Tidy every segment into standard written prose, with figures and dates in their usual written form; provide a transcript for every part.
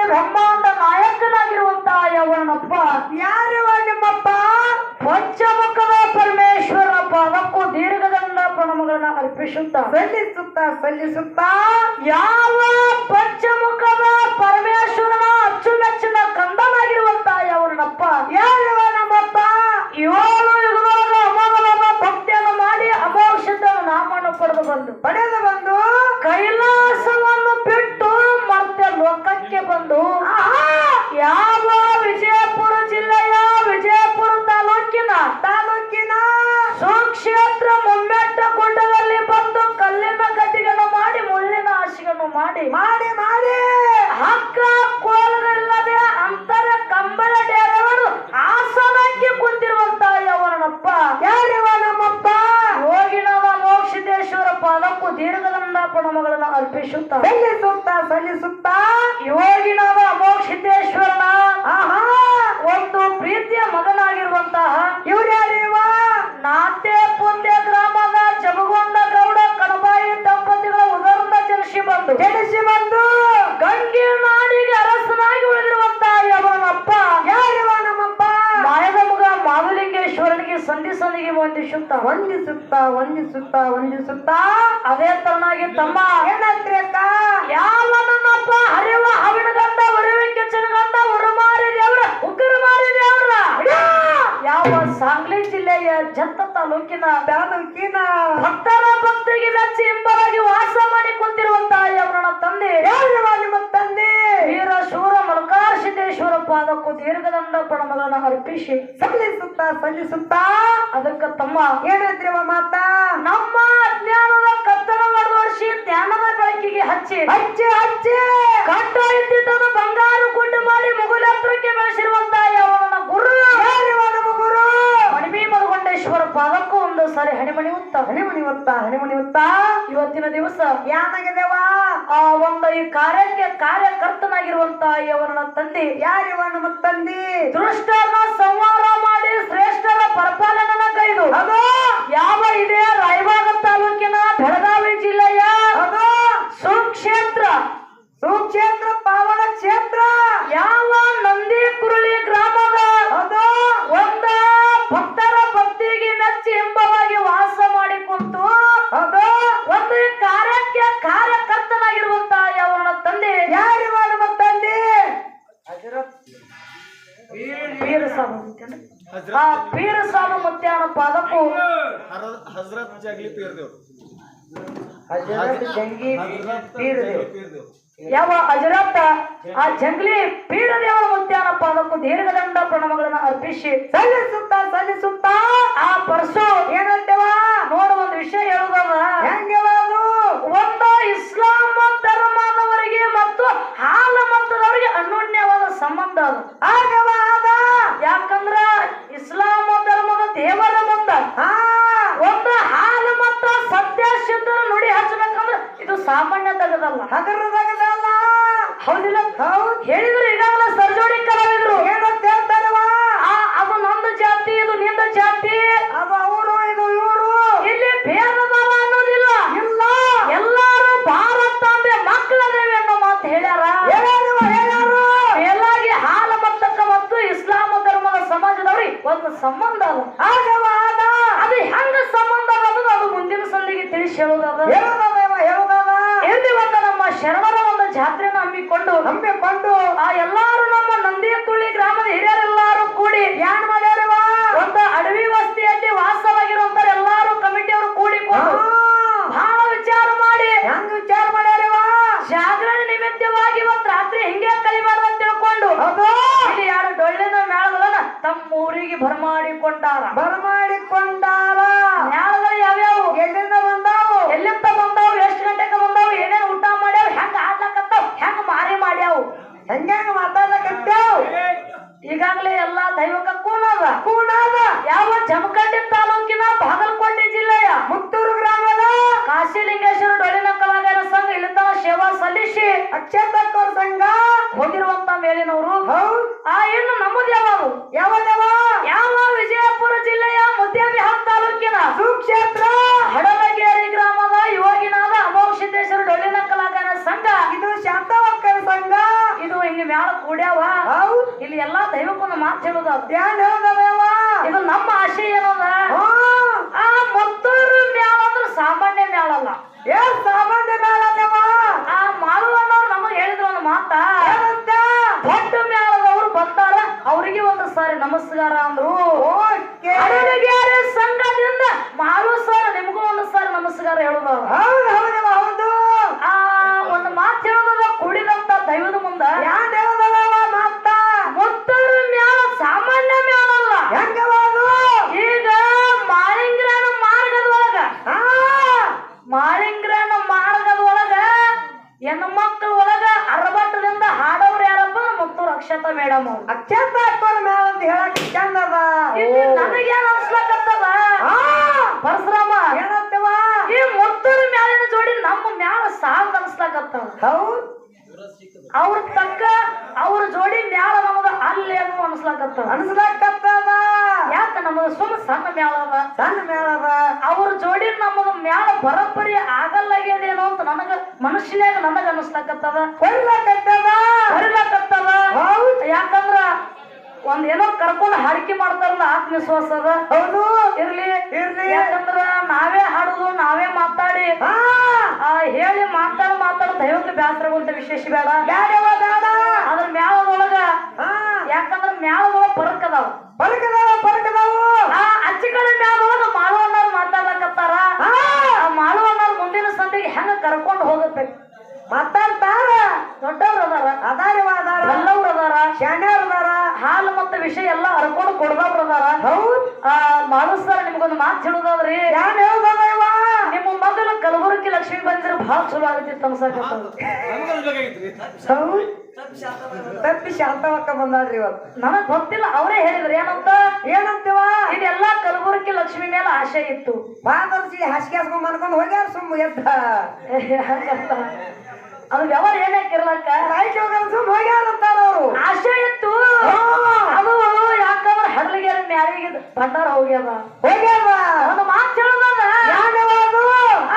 ಬ್ರಹ್ಮಾಂಡ ನಾಯಕನಾಗಿರುವಂತ ಯವನಪ್ಪ ಯಾರಿವ ನಿಮ್ಮಪ್ಪ? ಪಂಚಮುಖದ ಪರಮೇಶ್ವರ ಪಾದಕ್ಕೂ ದೀರ್ಘದಂಡ ಪ್ರಣಮಗಳನ್ನ ಅರ್ಪಿಸುತ್ತಾ ಸಲ್ಲಿಸುತ್ತಾ ಯಾವ ಪಂಚಮುಖದ ಪರಮೇಶ್ವರನ ಅಚ್ಚುಮೆಚ್ಚಿನ ಕಂದನಾಗಿರುವಂತ ಯವನಪ್ಪ ಯಾರಿವ ನಮ್ಮಪ್ಪ? 7 ಯುಗದೊಳಗ ಅಮೋಘವಾದ ಭಕ್ತಿಯನ್ನು ಮಾಡಿ ಅಮೋಕ್ಷದ ನಾಮವನ್ನು ಪಡೆದು ಬಂದು ಕೈಲಾಸವನ್ನು ಬಿಟ್ಟು ಮತ್ತೆ ಲೋಕಕ್ಕೆ ಬಂದು ಯಾವ ವಿಜಯಪುರ ಜಿಲ್ಲೆಯ ವಿಜಯಪುರ ತಾಲೂಕಿನ ಸುಕ್ಷೇತ್ರ ಮುಮ್ಮೆಟ್ಟ ಗುಡ್ಡದಲ್ಲಿ ಬಂದು ಕಲ್ಲಿನ ಗದ್ದಿಗಳನ್ನು ಮಾಡಿ ಮುಳ್ಳಿನ ಹಾಸಿಗೆಯನ್ನು ಮಾಡಿ ಹಕ್ಕ ಕೋಲಗಳಿಲ್ಲದೆ ಅಂತರ ಕಂಬಳ ಡೇರವರು ಆಸನಕ್ಕೆ ಕುಂತಿರುವಂತ ಯವನಪ್ಪ ಯಾರಿವ ನಮ್ಮಪ್ಪ? ಯೋಗಿನಾದ ಮೋಕ್ಷಿದೇಶ್ವರ ಪಾದಕ್ಕೂ ದೀರ್ಘದಂಡ ಪ್ರಣಮಗಳನ್ನು ಅರ್ಪಿಸುತ್ತಾ ಸಲ್ಲಿಸುತ್ತಾ ಯೋಗಿನಾದ ಮೋಕ್ಷಿದ್ದೇಶ್ವರನ ಒಂದು ಪ್ರೀತಿಯ ಮಗನಾಗಿರುವಂತಹ ಇವ್ರ್ಯಾರಿವ? ನಾತೆ ಪುಂದೆ ಗ್ರಾಮದ ಜಮಗೊಂಡ ಗೌಡ ಕಣಬಾಯಿ ದಂಪತಿಗಳ ಉದರ್ನ ಜನಿಸಿ ಬಂದು ಗಂಗೆ ನಾಡಿಗೆ ಅರಸನಾಗಿ ಉಳಿದಿರುವಂತಹ ಯವನಪ್ಪ ಯಾರಿವ ನಮ್ಮಪ್ಪ? ಮಾಯದ ಮಗ ಮಾಧುಲಿಂಗೇಶ್ವರನಿಗೆ ಸಂಧಿಗೆ ವಂದಿಸುತ್ತಾ ಅದೇ ತರನಾಗಿ ತಮ್ಮ ಏನಂತ್ರಿ ಅಕ್ಕ? ಯಾವ ನನ್ನಪ್ಪ ಹರಿವ ಹವಿನ ಗಂಡ ಉರಿವಿಕೆ ಚನಗಂಡ ಉರುಮಾರಿ ದೇವ್ರ ಉಗ್ರ ಮಾರಿ ದೇವ್ರ ಯಾವ ಸಾಂಗ್ಲಿ ಜಿಲ್ಲೆಯ ಜತ್ತ ತಾಲೂಕಿನ ಭಕ್ತರ ಭಕ್ತಿಗೆ ಮೆಚ್ಚಿ ಹಿಂಬರಾಗಿ ವಾಸ ಮಾಡಿ ಕುಂತಿರುವಂತಹ ಯವರನ ತಂದೆ ನಿಮ್ಮ ತಂದೆ ವೀರ ಶೂರ ಮಲ್ಕಾರ ಸಿದ್ದೇಶ್ವರ ಪಾದಕ್ಕೂ ದೀರ್ಘದಂಡ ಪ್ರಣಮಗಳನ್ನು ಅರ್ಪಿಸಿ ಸಲ್ಲಿಸುತ್ತಾ ಅದಕ್ಕೆ ತಮ್ಮ ಏನಂತ್ರಿವ ಮಾತ? ನಮ್ಮ ಅಜ್ಞಾನದ ಕತ್ತಲ ಒಡೆದೋಡಿಸಿ ಜ್ಞಾನದ ಬೆಳಕಿಗೆ ಹಚ್ಚಿ ಕಟ್ಟ ಇದ್ದಿದ್ದನ್ನು ಬಂಗಾರು ಗುಡ್ಡು ಮಾಡಿ ಮುಗುಲೆತ್ತರಕ್ಕೆ ಬೆಳೆಸಿರುವಂತಹ ಯವನ ಗುರು ಯಾರಿವ ನಮ್ಮ ಗುರು? ಮಣಿಮಿ ಮಧುಗೊಂಡೇಶ್ವರ ಪಾದಕ್ಕೂ ಒಂದು ಸಾರಿ ಹಣಿಮಣಿಯುತ್ತಾ ಇವತ್ತಿನ ದಿವಸ ಯಾನಾಗಿದೇವ? ಆ ಒಂದು ಈ ಕಾರ್ಯಕರ್ತನಾಗಿರುವಂತಹ ಯವನ ತಂದೆ ಯಾರಿವ ನಮ್ಮ ತಂದೆ? ದುಷ್ಟರನ್ನ ಸಂಹಾರ ಮಾಡಿ ಶ್ರೇಷ್ಠರ ಪರಿಪಾಲನ ಕೈದು ಅದು ಯಾವ ಇದೆ ರಾಯಬಾಗ ತಾಲೂಕಿನ ಬೆಳಗಾವಿ ಜಿಲ್ಲೆಯ ಸುಕ್ಷೇತ್ರ ಪಾವನ ಕ್ಷೇತ್ರ ಯಾವ ನಂದಿ ಕುರುಳಿ ಗ್ರಾಮದ ಒಂದ ಭಕ್ತರ ಭಕ್ತಿಗೆ ಮೆಚ್ಚಿ ಎಂಬವಾಗಿ ವಾಸ ಮಾಡಿ ಕುಂತು ಒಂದು ಕಾರ್ಯಕ್ಕೆ ಕಾರ್ಯಕರ್ತನಾಗಿರುವಂತಹ ಯವನ ತಂದೆ ಯಾರಿವ ನಮ್ಮ ತಂದೆ? ಪೀರ ಸಾಬು ಮುತ್ಯಾನ ಪಾದಕ್ಕೂ ಹಜರತ್ ಜಂಗ್ಲಿ ಪೀರ್ದೇವ್ ಯಾವ ಹಜರತ್ ಆ ಜಂಗ್ಲಿ ಪೀರ ದೇವರ ಮುತ್ಯಾನ ಪಾದಕ್ಕೂ ದೀರ್ಘದಂಡ ಪ್ರಣಮಗಳನ್ನು ಅರ್ಪಿಸಿ ಸಲ್ಲಿಸುತ್ತಾ ಆ ಪರಸು ಏನಂತೇವ? ನೋಡ ಒಂದು ವಿಷಯ ಹೇಳುದಲ್ಲ ಹೆಂಗವ ಅದು? ಒಂದು ಇಸ್ಲಾಂ ಧರ್ಮದವರಿಗೆ ಮತ್ತು ಹಾಲ ಮತದವರಿಗೆ ಅನ್ಯೋನ್ಯವಾದ ಸಂಬಂಧ ಅದು ಆಗವ ಅದ. ಯಾಕಂದ್ರ ಇಸ್ಲಾಂ ಧರ್ಮದ ದೇವರ ಮುಂದ ಒಂದು ಹಾಲ ಮತ ಸತ್ಯ ಸಿದ್ಧ ನುಡಿ ಹಚ್ಚಬೇಕಂದ್ರ ಇದು ಸಾಮಾನ್ಯ ತಗದಲ್ಲ ಹಗರದಾಗದಲ್ಲ. ಹೌದಿಲ್ಲ? ಹೌದು. ಹೇಳಿದ್ರು ಈಗಾಗಲೇ ಸರ್ಜೋಡಿ ಕಲಾವಿದ್ರು ಏನಂತ ಹೇಳ್ತಾರವ? ಅದು ನಂದು ಜಾತಿ ಇದು ನಿಂದ ಜಾತಿ ಅದು ಅವರು ಇದು ಇವರು ಇಲ್ಲಿ ಭೇದ ಭಾವ ಅನ್ನೋದಿಲ್ಲ ಇಲ್ಲ. ಎಲ್ಲಾರು ಭಾರತಾಂಬೆ ಮಕ್ಕಳದೇವೆ ಅನ್ನೋ ಮಾತು ಹೇಳ್ಯಾರ. ಮೇಲಾಗಿ ಹಾಲ ಮತ್ತಕ್ಕ ಮತ್ತು ಇಸ್ಲಾಂ ಧರ್ಮದ ಸಮಾಜದವ್ರಿಗೆ ಒಂದು ಸಂಬಂಧ ಅದ. ಆಗವ ಅದ. ಅದು ಹೆಂಗ ಸಂಬಂಧ ಅನ್ನೋದು ಅದು ಮುಂದಿನ ಸಂದಿಗೆ ತಿಳಿಸಿ ಹೇಳುದದ. ಇಲ್ಲಿ ಒಂದು ನಮ್ಮ ಶರಣರ ಒಂದು ಜಾತ್ರೆನ ಹಮ್ಮಿಕೊಂಡು ಆ ಎಲ್ಲಾರು ನಮ್ಮ ನಂದಿ ಕುಳ್ಳಿ ಗ್ರಾಮದ ಹಿರಿಯರೆಲ್ಲಾರು ಕೂಡಿ ಯಾನ್ ಮಾಡ್ಯಾರವ? ಒಂದು ಅಡವಿ ವಸ್ತಿಯಲ್ಲಿ ವಾಸವಾಗಿರುವಂತ ಎಲ್ಲಾರು ಕಮಿಟಿಯವರು ಕೂಡಿಕೊಂಡು ಬಹಳ ವಿಚಾರ ಮಾಡಿ ಹೆಂಗ್ ವಿಚಾರ ಮಾಡ್ಯಾರವ? ಜಾಗರಣೆ ನಿಮಿತ್ತವಾಗಿ ಇವತ್ತು ರಾತ್ರಿ ಹಿಂಗೆ ಕಲಿಬಾರ್ದು ಅಂತ ತಿಳ್ಕೊಂಡು ಇಲ್ಲಿ 2 ಡೊಳ್ಳಿನ ಮೇಳಗಳನ್ನ ತಮ್ಮ ಊರಿಗೆ ಬರಮಾಡಿಕೊಂಡಾರ. ಮೇಳಗಳು ಯಾವ್ಯಾವು ಎಲ್ಲಿಂದ ಬಂದಾವು? ಎಲ್ಲಿಂದ ಬಂದಾವು, ಎಷ್ಟು ಗಂಟೆಗೆ ಬಂದಾವು, ಏನೇನು ಊಟ ಮಾಡ್ಯಾವ, ಹೆಂಗ ಆಡ್ಲಕತ್ತಾವ, ಹೆಂಗ ಮಾರಿ ಮಾಡ್ಯಾವು, ಹೆಂಗ ಮಾತಾಡ್ಲಕತ್ತಾವ್? ಈಗಾಗಲೇ ಎಲ್ಲಾ ದೈವಕ ಕೂನದ ಯಾವ ಜಮಖಂಡಿ ತಾಲೂಕಿನ ಬಾಗಲಕೋಟೆ ಜಿಲ್ಲೆಯ ಮುತ್ತೂರು ಗ್ರಾಮದ ಕಾಶಿಲಿಂಗೇಶ್ವರ ಡೊಳ್ಳಿನ ಕಲಾವಿದರ ಸಂಘ ಇಲ್ಲಿಂದ ಸೇವಾ ಸಲ್ಲಿಸಿ ಅಕ್ಷತಕ್ಕವ್ರ ಸಂಘ ಹೋಗಿರುವಂತ ಮೇಲಿನವರು ಆ ಇನ್ನು ನಮ್ಮದು ಯಾವ ಯಾವ ವಿಜಯಪುರ ಜಿಲ್ಲೆಯ ಮುದ್ದೇಬಿಹಾಳ ತಾಲೂಕಿನ ಸುಕ್ಷೇತ್ರ ಹಡಲಗೇರಿ ಗ್ರಾಮದ ಯೋಗಿನಾದ ಅಮೋಘ ಸಿದ್ದೇಶ್ವರ ಡೊಳ್ಳಿನ ಕಲಾವಿದರ ಸಂಘ ಇದು ಶಾಂತವಕ್ಕರ ಸಂಘ. ಇದು ಹಿಂಗೆ ಮ್ಯಾಳ ಕೂಡ್ಯಾವ ಹೌದ್ ಇಲ್ಲಿ ಎಲ್ಲಾ ದೈವಕ್ಕೊಂದು ಮಾತು ಹೇಳುದ ಏನ್ ಹೇಳದವ ಇದು ನಮ್ಮ ಆಶೆ ಏನದ ಆ ಮತ್ತೊರು ಮ್ಯಾಳ ಅಂದ್ರೆ ಸಾಮಾನ್ಯ ಮ್ಯಾಳ ಅಲ್ಲ ಏನ್ ಸಾಮಾನ್ಯ ಮೇಳದವ ಆ ಮಾಳುವಣ್ಣವ್ರು ನಮಗ್ ಹೇಳಿದ್ರು ಒಂದು ಮಾತ ಏನಂತ ದೊಡ್ಡ ಮ್ಯಾಳದವ್ರು ಬಂದಾರ ಅವ್ರಿಗೆ ಒಂದು ಸಾರಿ ನಮಸ್ಕಾರ ಅಂದ್ರು ಓಕೆ ಅಡುಗೆರೆ ಸಂಘದಿಂದ ಮಾರು ಸರ್ ನಿಮಗೂ ಒಂದು ಸಾರಿ ನಮಸ್ಕಾರ ಹೇಳುದ ಹೌದು ಹೌದವ ಹೌದು ಆ ಒಂದು ಮಾತು ಹೇಳೋದ ಕುಡಿದಂತ ದೈವದ ಮುಂದ ಏನ್ ಹೇಳದವ ಮಾತ ಮತ್ತೊರು ಮ್ಯಾಳ ಸಾಮಾನ್ಯ ಮ್ಯಾಳ ಅಲ್ಲ ಹೆಂಗವ ಅದು ಈಗ ಮಾಳಿಂಗ್ರನ ಮಾರ್ಗದ ಒಳಗ ಮಾಳಿಂಗ್ರನ ಮಾರ್ಗದ ಒಳಗ ಹೆಣ್ಣು ಮಕ್ಕಳ ಒಳಗ ಅರಬಟ್ಟದಿಂದ ಹಾಡವ್ರು ಯಾರಪ್ಪ ಮತ್ತು ರಕ್ಷತಾ ಮೇಡಮ್ ಅವ್ರು ಅಕ್ಷತ ಹಾಕೋರ್ ಮೇಳ ಅಂತ ಹೇಳಕ್ ಚಂದದ ಇಲ್ಲಿ ನನಗೇನ್ ಅನ್ಸ್ಲಕತ್ತದ ಪರಶುರಾಮ ಏನಂತವ ಈ ಮೊತ್ತೂರು ಮ್ಯಾಲಿನ ಜೋಡಿ ನಮ್ಮ ಮ್ಯಾಲ ಸಾಲ್ದ ಅನ್ಸ್ಲಕತ್ತದ ಹೌದ್ ಅವ್ರ ತಕ್ಕ ಅವ್ರ ಜೋಡಿ ಮ್ಯಾಲ ನಮಗ ಅಲ್ಲೇನು ಅನ್ಸ್ಲಕತ್ತದ ಅನ್ಸ್ಲಕತ್ತದ ಯಾಕ ನಮಗ ಸುಮ್ಮ ಸಣ್ಣ ಮ್ಯಾಲ ಅದ ಸಣ್ಣ ಮೇಳದ ಅವ್ರ ಜೋಡಿ ನಮಗ ಮ್ಯಾಲ ಬರಬ್ಬರಿ ಆಗಲ್ಲಾಗ್ಯದೇನೋ ಅಂತ ನನಗ ಮನುಷ್ಯನಾಗ ನನಗ ಅನಿಸ್ಲಕತ್ತದ ಹೊಯ್ಲಕತ್ತದ ಬರಿಲಕತ್ತದ ಹೌದ್ ಯಾಕಂದ್ರ ಒಂದ್ ಏನೋ ಕರ್ಕೊಂಡು ಹಾಡಿಕೆ ಮಾಡ್ತಾರಲ್ಲ ಆತ್ಮವಿಶ್ವಾಸ ಅದ ಹೌದು ಇರ್ಲಿ ಇರ್ಲಿ ಯಾಕಂದ್ರ ನಾವೇ ಹಾಡುದು ನಾವೇ ಮಾತಾಡಿ ಹೇಳಿ ಮಾತಾಡ ದೈವಕ್ಕೆ ಬ್ಯಾಸರಗುವಂತ ವಿಶೇಷ ಬೇಡ ಬ್ಯಾಡವ ಬೇಡ ಅದ್ರ ಮ್ಯಾಳದೊಳಗ ಯಾಕಂದ್ರ ಮ್ಯಾಳದೊಳಗ ಫರಕ್ ಅದಾವ ಪರಕದವು ಆ ಅಚ್ಚಿ ಕಡೆ ಮ್ಯಾಳದೊಳಗ ಮಾಳುವಣ್ಣವ್ರು ಮಾತಾಡ್ಲಕತ್ತಾರ ಆ ಮಾಳುವಣ್ಣವ್ರ ಮುಂದಿನ ಸಂದಿಗೆ ಹೆಂಗ ಕರ್ಕೊಂಡು ಹೋಗಬೇಕು ಮಾತಾಡ್ತಾರ ದೊಡ್ಡವ್ರ ಅದಾರ ಅದಾರವ ಅದಾರ ಎಲ್ಲವ್ರು ಅದಾರ ಶಾಣ್ಯವ್ರ ಅದಾರ ಹಾಲು ಮತ್ತ ವಿಷಯ ಎಲ್ಲ ಹರ್ಕೊಂಡು ಕೊಡ್ದವ್ರ ಅದಾರ ಹೌದ್ ಮಾಡು ಸರ್ ನಿಮ್ಗೊಂದು ಮಾತು ಹೇಳುದಾದ್ರಿ ಏನ್ ಹೇಳ್ದವ ನಿಮ್ಮ ಮೊದಲು ಕಲಬುರಗಿ ಲಕ್ಷ್ಮಿ ಬಂದಿರ ಬಹಳ ಚಲೋ ಆಗತ್ತಿತ್ತು ಅನ್ಸಕತ್ತದ ನಮಗೊಂದು ಬೇಕಾಗಿತ್ರಿ ಹೌದ್ ತಪ್ಪಿ ಶಾಂತವಕ್ಕ ಬಂದಾಳ್ರಿ ಇವತ್ತು ನನಗ್ ಗೊತ್ತಿಲ್ಲ ಅವರೇ ಹೇಳಿದ್ರು ಏನಂತ ಏನಂತೀವ ಇದೆಲ್ಲಾ ಕಲಬುರಗಿ ಲಕ್ಷ್ಮಿ ಮೇಲೆ ಆಸೆ ಇತ್ತು ಬಾದರ್ಸಿ ಹಾಸಿಗೆ ಹಾಸ್ಕೊಂಡ್ ಮನ್ಕೊಂಡ್ ಹೋಗ್ಯಾರ ಸುಮ್ಮ ಎದ್ದ ಹಂಗಲ್ಲ ಅದು ವ್ಯವಹಾರ ಏನಾಕಿರ್ಲಕ್ಕ ರಾಯ್ಕೆ ಹೋಗ್ಯಾರ ಸುಮ್ಮ ಹೋಗ್ಯಾರ ಅಂತಾರ ಅವ್ರು ಆಸೆ ಇತ್ತು ಅದು ಯಾಕಂದ್ರೆ ಹಡಲಿಗೆ ಮ್ಯಾಲಿಗೆ ಭಂಡಾರ ಹೋಗ್ಯದ ಹೋಗ್ಯಾರ ಒಂದು ಮಾತು ಹೇಳೋದ ಯಾವ್ದವ ಅದು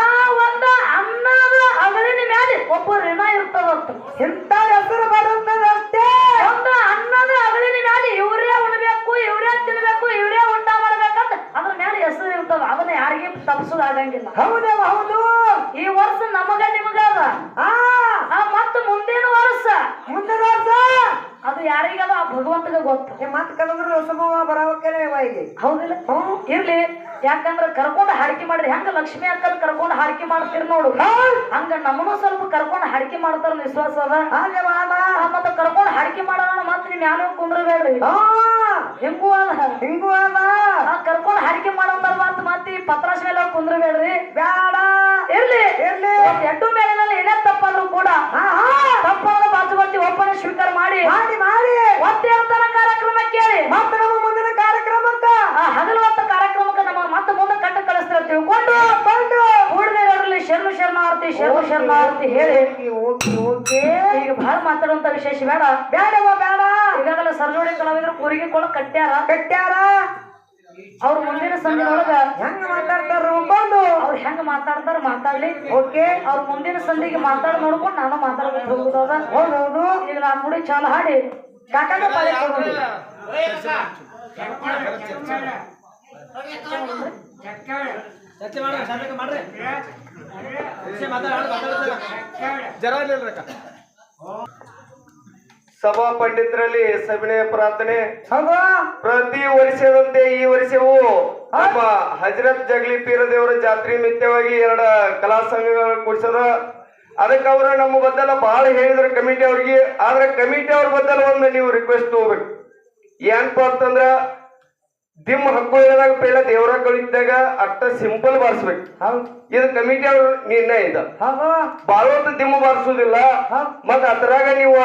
ಆ ಒಂದ ಅನ್ನದ ಅಗಳಿನ ಮ್ಯಾಲೆ ಒಬ್ಬ ಋಣ ಇರ್ತದಂತ ಇಂಥ ಹೆಸರು ಬರುತ್ತದೆ ಅಷ್ಟೇ ಒಂದು ಅನ್ನದ ಅಗಳಿನ ಮ್ಯಾಲೆ ಇವ್ರೇ ಉಣ್ಬೇಕು ಇವ್ರೇ ತಿನ್ಬೇಕು ಇವ್ರೇ ಊಟ ಮಾಡ್ಬೇಕಂತ ಅದ್ರ ಮ್ಯಾಲೆ ಹೆಸರು ಇರ್ತದ ಅದನ್ನ ಯಾರಿಗೆ ತಪ್ಪಿಸೋದು ಆಗಂಗಿಲ್ಲ ಹೌದವ ಹೌದು ಈ ವರ್ಷ ನಮಗ ನಿಮಗ ಅದ ಮತ್ತ ಮುಂದಿನ ವರ್ಷ ಮುಂದಿನ ವರ್ಷ ಅದು ಯಾರಿಗದ ಆ ಭಗವಂತಗ ಗೊತ್ತು ಮತ್ ಕಲಬುರಗಿ ಹೊಸಮವ ಬರಾವಕ್ಕೇನೆ ಇಲ್ಲಿ ಹೌದಿಲ್ಲ ಇರ್ಲಿ ಯಾಕಂದ್ರ ಕರ್ಕೊಂಡು ಹಾಡಿಕೆ ಮಾಡ್ರಿ ಹೆಂಗ ಲಕ್ಷ್ಮಿ ಅಕ್ಕನ ಕರ್ಕೊಂಡು ಹಾಡಿಕೆ ಮಾಡ್ತೀರಿ ನೋಡು ಹಂಗ ನಮ್ಮನು ಸ್ವಲ್ಪ ಕರ್ಕೊಂಡು ಹಾಡಿಕೆ ಮಾಡ್ತಾರ ವಿಶ್ವಾಸ ಅದ ಮತ್ತ ಕರ್ಕೊಂಡು ಹಾಡಿಕೆ ಮಾಡೋಣ ಮತ್ ನೀವ್ ಯಾರು ಕುಂದ್ರಬೇಡ್ರಿ ಹೆಂಗೂ ಅದ ಹಿಂಗೂ ಅದ ಕರ್ಕೊಂಡು ಹಾಡಿಕೆ ಮಾಡೋದ್ರ ಮತ್ತೆ ಪತ್ರಾಶ ಮೇಲೆ ಕುಂದ್ರಬೇಡ್ರಿ ಬೇಡ ಇರ್ಲಿ ಇರ್ಲಿ ಎಡ್ಡು ಮೇಲಿನಲ್ಲಿ ಏನೇ ತಪ್ಪಾದ್ರು ಕೂಡ ತಪ್ಪಾದ ಬಾಜುಬರ್ತಿ ಒಪ್ಪನ ಸ್ವೀಕಾರ ಮಾಡಿ ಮಾಡಿ ಒತ್ತೇರ್ತನ ಕಾರ್ಯಕ್ರಮ ಕೇಳಿ ಮತ್ತೆ ನಮ್ಮ ಮುಂದಿನ ಕಾರ್ಯಕ್ರಮ ಅಂತ ಹಗಲು ಹೊತ್ತ ಕಾರ್ಯಕ್ರಮಕ್ಕೆ ನಮ್ಮ ಮತ್ತೆ ಮುಂದೆ ಕಟ್ಟ ಕಳಿಸ್ತಾರೆ ತಿಳ್ಕೊಂಡು ಕೂಡಲೇ ಶರಣಾರ್ಥಿ ಶರಣಾರ್ಥಿ ಹೇಳಿ ಓಕೆ ಈಗ ಬಹಳ ಮಾತಾಡುವಂತ ವಿಶೇಷ ಬೇಡ ಬೇಡವ ಬೇಡ ಈಗಾಗಲೇ ಸರ್ಜೋಡಿ ಕಲಾವಿದರು ಕೂರಿಗೆ ಕೊಳ ಕಟ್ಟ್ಯಾರ ಅವ್ರ ಮುಂದಿನ ಸಂಧಿಯೊಳಗ ಹೆಂಗ ಮಾತಾಡ್ತಾರ ಬಂದು ಅವ್ರು ಹೆಂಗ ಮಾತಾಡ್ತಾರ ಮಾತಾಡ್ಲಿ ಓಕೆ ಅವ್ರ ಮುಂದಿನ ಸಂಧಿಗೆ ಮಾತಾಡ್ ನೋಡ್ಕೊಂಡು ನಾನು ಮಾತಾಡ್ಬೇಕು ಹೋಗುದದ ಹೌದೌದು ಈಗ ನಾನು ನೋಡಿ ಚಾಲ ಹಾಡಿ ಕಾಕಾಗ ಪಾಲೆ ಕೊಡೋದು ಚರ್ಚೆ ಮಾಡ್ರಿ ಜರ ಇರ್ಲಿಲ್ರಕ್ಕ ಸಭಾ ಪಂಡಿತರಲ್ಲಿ ಸವಿನಯ ಪ್ರಾರ್ಥನೆ. ಹೌದು ಪ್ರತಿ ವರ್ಷದಂತೆ ಈ ವರ್ಷವೂ ನಮ್ಮ ಹಜರತ್ ಜಗ್ಲಿ ಪೀರ ದೇವರ ಜಾತ್ರೆ ನಿಮಿತ್ತವಾಗಿ 2 ಕಲಾ ಸಂಘಗಳು ಕೂಡಿಸದ. ಅದಕ್ಕೆ ಅವರು ನಮ್ಮ ಬದ್ದಲ ಬಹಳ ಹೇಳಿದ್ರು ಕಮಿಟಿ ಅವ್ರಿಗೆ. ಆದ್ರೆ ಕಮಿಟಿ ಅವ್ರ ಬದ್ದಲ ಒಂದು ನೀವು ರಿಕ್ವೆಸ್ಟ್ ಹೋಗ್ಬೇಕು. ಏನಪ್ಪ ಅಂತಂದ್ರ ದಿಮ್ ಹಕ್ಕೋದಾಗ ಪೈಲ ದೇವರ ಕಳಿಸಿದಾಗ ಅಷ್ಟ ಸಿಂಪಲ್ ಬಾರಿಸ್ಬೇಕು. ಇದು ಕಮಿಟಿ ಅವ್ರ ನಿರ್ಣಯ ಇದೆ. ಬಾಳೋತ್ ದಿಮ್ಮ ಬಾರಿಸೋದಿಲ್ಲ. ಮತ್ತ ಅದ್ರಾಗ ನೀವು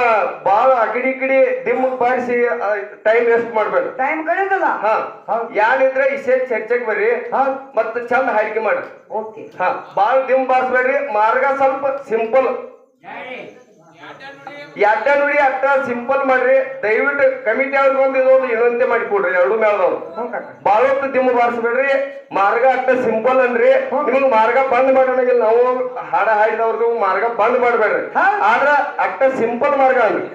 ಬಾಳ ಅಕಡಿ ಕಡಿ ದಿಮ್ಮ ಬಾರಿಸಿ ಟೈಮ್ ವೇಸ್ಟ್ ಮಾಡ್ಬೇಡ. ಟೈಮ್ ಕಳಿದಲ್ಲ ಯಾನಿದ್ರೆ ಇಸೇ ಚರ್ಚೆಗೆ ಬರ್ರಿ. ಮತ್ತ ಚಂದ ಹಾಡಿಕೆ ಮಾಡ್ರಿ. ಓಕೆ ಬಾಳ ದಿಮ್ ಬಾರಿಸ್ಬೇಡ್ರಿ. ಮಾರ್ಗ ಸ್ವಲ್ಪ ಸಿಂಪಲ್ ಎಡ್ಡ ನುಡಿ ಅಟ್ಟ ಸಿಂಪಲ್ ಮಾಡ್ರಿ. ದಯವಿಟ್ಟು ಕಮಿಟಿ ಅವ್ರಿಗೆ ಒಂದು ಇದೊಂದು ವಿನಂತಿ ಮಾಡಿಕೊಡ್ರಿ. ಎರಡು ಮೇಳದವ್ರು ಬಾಳೊತ್ತು ದಿಮ್ಮ ಬಾರಿಸ್ಬೇಡ್ರಿ. ಮಾರ್ಗ ಅಟ್ಟ ಸಿಂಪಲ್ ಅನ್ರಿ. ನಿಮ್ಗೆ ಮಾರ್ಗ ಬಂದ್ ಮಾಡೋಣಗಿಲ್ಲ. ನಾವು ಹಾಡ ಹಾಡಿದವ್ರಿಗೆ ಮಾರ್ಗ ಬಂದ್ ಮಾಡ್ಬೇಡ್ರಿ. ಆದ್ರ ಅಟ್ಟ ಸಿಂಪಲ್ ಮಾರ್ಗ ಅನ್ರಿ.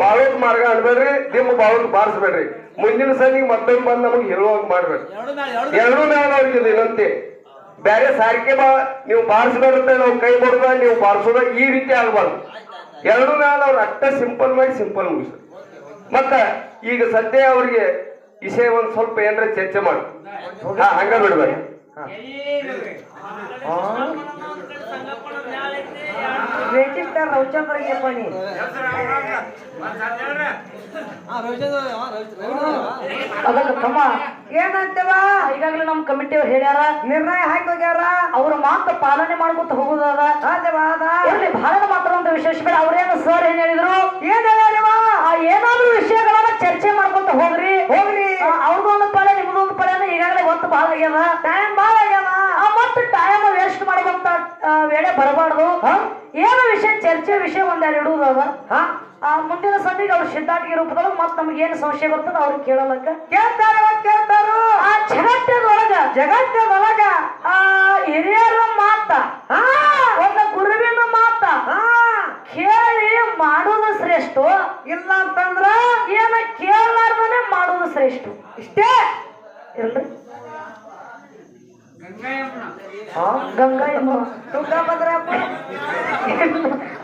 ಬಾಳೊತ್ತು ಮಾರ್ಗ ಅನ್ಬೇಡ್ರಿ. ದಿಮ್ಮ ಬಾಳೊತ್ತು ಬಾರಿಸ್ಬೇಡ್ರಿ. ಮುಂದಿನ ಸಲ ಮತ್ತೊಂದು ಬಂದ್ ನಮಗ್ ಹೇಳುವಾಗ ಮಾಡ್ಬೇಡ್ರಿ. ಎರಡು ಮೇಳದವ್ರಿಗೆ ಇದು ವಿನಂತಿ. ಬೇರೆ ಸಾರಿಗೆ ನೀವು ಬಾರಿಸ್ಬೇಡುತ್ತೆ ನಾವು ಕೈ ಬಡ್ದ ನೀವು ಬಾರಿಸೋದ ಈ ರೀತಿ ಆಗ್ಬಾರ್ದು. ಎರಡು ಮೇಳದವ್ರು ಅಟ್ಟ ಸಿಂಪಲ್ ಮಾಡಿ ಸಿಂಪಲ್ ಮುಗಿಸ್. ಮತ್ತ ಈಗ ಸದ್ಯ ಅವ್ರಿಗೆ ವಿಷಯ ಒಂದ್ ಸ್ವಲ್ಪ ಏನ್ರ ಚರ್ಚೆ ಮಾಡಿ ಹಂಗ ಬಿಡ್ಬೇಡಿ. ರೇಜಿಸ್ಟರ್ ರವಿಚಂದ್ರಗೆ ಪಣಿ ಅದಕ್ಕೆ ತಮ್ಮ ಏನಂತವ ಈಗಾಗಲೇ ನಮ್ ಕಮಿಟಿ ಅವ್ರು ಹೇಳ್ಯಾರ, ನಿರ್ಣಯ ಹಾಕಿ ಹೋಗ್ಯಾರ. ಅವ್ರ ಮಾತು ಪಾಲನೆ ಮಾಡ್ಕೊತ ಹೋಗುದದ. ಸಾಧ್ಯವಾದ ಇರ್ಲಿ ಭಾರತ ಮಾತ್ರ ಒಂದು ವಿಶೇಷ ಬೇಡ. ಅವ್ರೇನು ಸರ್ ಏನ್ ಹೇಳಿದ್ರು, ಏನ್ ಹೇಳ್ಯಾರಿವ? ಏನಾದ್ರು ವಿಷಯಗಳನ್ನ ಚರ್ಚೆ ಮಾಡ್ಕೊತ ಹೋಗ್ರಿ. ಅವ್ರದೊಂದು ಪಳೆ ನಿಮ್ದೊಂದು ಪಳೆ ಈಗಾಗಲೇ ಒತ್ತು ಬಹಳ ಆಗ್ಯದ, ಟೈಮ್ ಬಾಳ ಆಗ್ಯಾವ. ಮತ್ತೆ ಟೈಮ್ ವೇಸ್ಟ್ ಮಾಡುವಂತ ವೇಳೆ ಬರಬಾರ್ದು. ಏನೋ ವಿಷಯ ಚರ್ಚೆ ವಿಷಯ ಒಂದೆರಡು ಇಡುವುದದ. ಮುಂದಿನ ಸಂಧಿಗೆ ಅವ್ರು ಸಿದ್ಧಾಂತಿಗೆ ರೂಪದೊಳಗೆ ಮತ್ತೆ ನಮ್ಗೆ ಏನು ಸಂಶಯ ಬರ್ತದ ಅವ್ರಿಗೆ ಕೇಳಲಕ್ಕ ಕೇಳ್ತಾರು. ಆ ಜಗತ್ತದೊಳಗ ಹಿರಿಯರ ಮಾತ, ಒಂದು ಗುರುವಿನ ಮಾತ ಕೇಳಿ ಮಾಡುವುದು ಶ್ರೇಷ್ಠ. ಇಲ್ಲ ಅಂತಂದ್ರ ಏನ ಕೇಳಲಾರ್ದನೆ ಮಾಡುವುದು ಶ್ರೇಷ್ಠ. ಇಷ್ಟೇ ಇಲ್ರಿ. ಗಂಗಾ ಯಮುನಾ ತುಂಗಭದ್ರ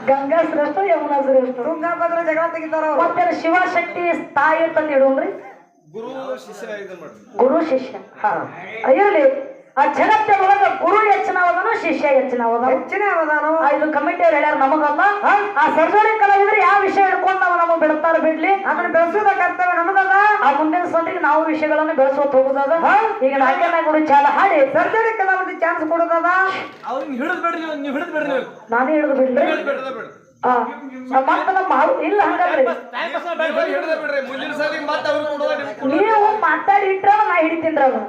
ಗಂಗಾ ಶ್ರೇಷ್ಠ ಯಮುನಾ ಶ್ರೇಷ್ಠ. ತುಂಗಭದ್ರ ಜಗಳ ತೆಗಿತಾರ. ಮತ್ತೆ ಶಿವಶಕ್ತಿ ತಾಯಿ ತಂದು ಇಡೋನ್ರಿ. ಗುರು ಶಿಷ್ಯ ಇದನ್ನ ಮಾಡ್ರಿ. ಗುರು ಶಿಷ್ಯ ಇರ್ಲಿ. ಆ ಜಗತ್ತಿನೊಳಗ ಗುರು ಹೆಚ್ಚಿನವದನು ಶಿಷ್ಯ ಹೆಚ್ಚಿನವದನು. ಹೆಚ್ಚಿನ ಅವದಾನು. ಇದು ಕಮಿಟಿ ಅವ್ರು ಹೇಳ್ಯಾರ, ನಮಗಲ್ಲ. ಆ ಸರ್ಜೋಳಿ ಕಲಾವಿದ್ರೆ ಯಾವ ವಿಷಯ ಹಿಡ್ಕೊಂಡು ನಾವು ನಮಗ್ ಬಿಡ್ತಾರ ಬಿಡ್ಲಿ, ಅದನ್ನ ಬೆಳೆಸೋದ ಕರ್ತವ್ಯ ನಮಗಲ್ಲ. ಆ ಮುಂದಿನ ಸಂದಿಗೆ ನಾವು ವಿಷಯಗಳನ್ನು ಬೆಳೆಸೋತ್ ಹೋಗುದದ. ಈಗ ನಾಲ್ಕನೇ ಗುರು ಚಾಲ ಹಾಡಿ ಸರ್ಜರಿ ಕಲಾವಿದ ಚಾನ್ಸ್ ಕೊಡೋದದ. ಅವ್ರಿಗೆ ಹಿಡಿದ್ ಬಿಡ್ರಿ, ನೀವು ಹಿಡಿದ್ ಬಿಡ್ರಿ. ನೀವು ನಾನೇ ಹಿಡಿದು ಬಿಡ್ಲಿ. ಮತ್ತ ನಮ್ಮ ಇಲ್ಲ ಹಂಗಲ್ರಿ, ಹಿಡಿದ ಬಿಡ್ರಿ. ಮುಂದಿನ ಸಲ ಮತ್ತೆ ಅವ್ರಿಗೆ ಕೊಡೋದ ನೀವು ಮಾತಾಡಿ ಇಟ್ರ ನಾ ಹಿಡಿತೀನ್ರಿ ಅದು.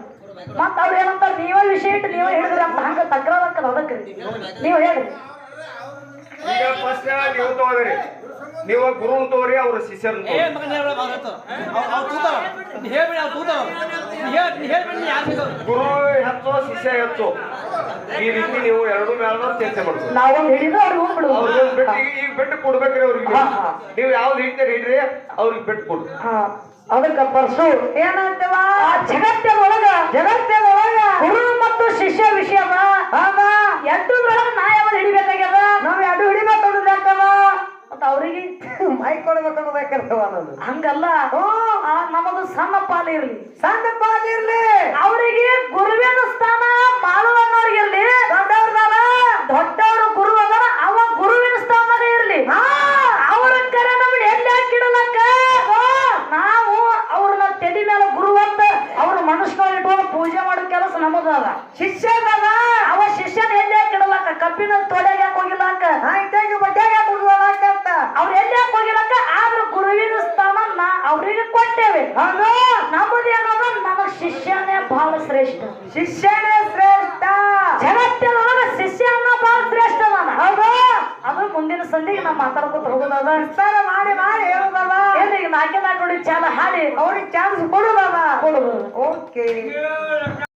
ಮತ್ತ ಅವ್ರು ಏನಂತಾರ, ನೀವೇ ವಿಷಯ ಇಟ್ಟು ನೀವೇ ಹಿಡಿದ್ರಿ ಅಂತ ಹಂಗ ತಕ್ರಾರಕ್ಕದ. ಅದಕ್ರಿ ನೀವು ಹೇಳ್ರಿ. ಈಗ ಫಸ್ಟ್ ನೀವು ತಗೋದ್ರಿ, ನೀವು ಗುರು ತಗೋರಿ, ಅವ್ರ ಶಿಷ್ಯರ್ ಗುರು ಹೆಚ್ಚು ಶಿಷ್ಯ ಹೆಚ್ಚು. ಈ ರೀತಿ ನೀವು ಎರಡು ಮೇಳದವ್ರು ಚರ್ಚೆ ಮಾಡ್ತೀವಿ. ನಾವೊಂದು ಹಿಡಿದು ಅವ್ರಿಗೆ ಹೋಗ್ಬಿಡು. ಅವ್ರಿಗೆ ಬಿಟ್ಟು ಈಗ ಬಿಟ್ಟು ಕೊಡ್ಬೇಕ್ರಿ ಅವ್ರಿಗೆ. ನೀವು ಯಾವ್ದು ಹಿಡ್ತೀರಿ ಹಿಡ್ರಿ, ಅವ್ರಿಗೆ ಬಿಟ್ಟು ಕೊಡ್ರಿ. ಅದಕ್ಕ ಪರ್ಸು ಏನಂತವ? ಜಗತ್ತಿನೊಳಗ ಗುರು ಮತ್ತು ಶಿಷ್ಯ ವಿಷಯದ ಎರಡರೊಳಗ ನಾ ಯಾವಾಗ ಹಿಡಿಬೇಕಾಗ್ಯದ? ನಾವ್ ಎರಡು ಹಿಡಿಬೇಕನ್ನೋದಾಕವ. ಮತ್ತ ಅವ್ರಿಗೆ ಮೈಕ್ ಕೊಡ್ಬೇಕನ್ನೋದಾಕವ. ಹಂಗಲ್ಲ, ನಮ್ಮದು ಸಣ್ಣ ಪಾಲು ಇರ್ಲಿ, ಸಣ್ಣ ಪಾಲಿರ್ಲಿ. ಅವರಿಗೆ ಗುರುವಿನ ಸ್ಥಾನ ಮಾಡುವನ್ನವ್ರಿಗಿರ್ಲಿ. ದೊಡ್ಡವರು ಗುರು ಅದರ, ಅವ ಗುರುವಿನ ಸ್ಥಾನದಾಗ ಇರ್ಲಿ. ಅವ್ರ ಕರೆ ನಮ್ಗೆ ಎಲ್ಲಿ ಹಾಕಿಡಲಕ್ಕ ನಾವು ಅವ್ರನ್ನ ತೆಡಿ ಮೇಲೆ ಗುರು ಅಂತ ಅವ್ರ ಮನುಷ್ಯನ ಇಟ್ಕೊಂಡು ಪೂಜೆ ಮಾಡೋ ಕೆಲಸ ನಮ್ಮದದ. ಶಿಷ್ಯನದ ಅವ ಶಿಷ್ಯನ ಎಲ್ಲಿ ಹಾಕಿಡಲಕ್ಕ, ಕಬ್ಬಿನ ತೊಡೆಗೆ ಯಾಕೆ ಹೋಗಿಲ್ಲಕ್ಕ, ಬಟ್ಟೆಗೆ ಹಾಕುದಕ್ಕ. ಅವ್ರ ಎಲ್ಲಿ ಯಾಕೆ ಹೋಗಿಲ್ಲಕ್ಕ. ಆದ್ರ ಗುರುವಿನ ಸ್ಥಾನ ಅವ್ರಿಗೆ ಕೊಟ್ಟೇವೆ. ನಮ್ಮದು ಏನದ, ನಮಗ್ ಶಿಷ್ಯನೇ ಬಹಳ ಶ್ರೇಷ್ಠ. ಶಿಷ್ಯನೇ ಶ್ರೇಷ್ಠ. ಜಗತ್ತಿನೊಳಗ ಶಿಷ್ಯ ಅನ್ನೋ ಬಹಳ ಶ್ರೇಷ್ಠ ಅದಾನ. ಹೌದು, ಅದು ಮುಂದಿನ ಸಂಧಿಗೆ ನಾವು ಮಾತಾಡ್ಕೊತ ಹೋಗೋದದ. ವಿಸ್ತಾರ ಮಾಡಿ ಹೇಳೋದದ. ಏನ್ ಈಗ ನಾಲ್ಕೇ ನಾಲ್ಕು ಚಾಲ ಹಾಡಿ ಅವ್ರಿಗೆ ಚಾನ್ಸ್ ಕೊಡೋದದ. ಕೊಡುದು. ಓಕೆ.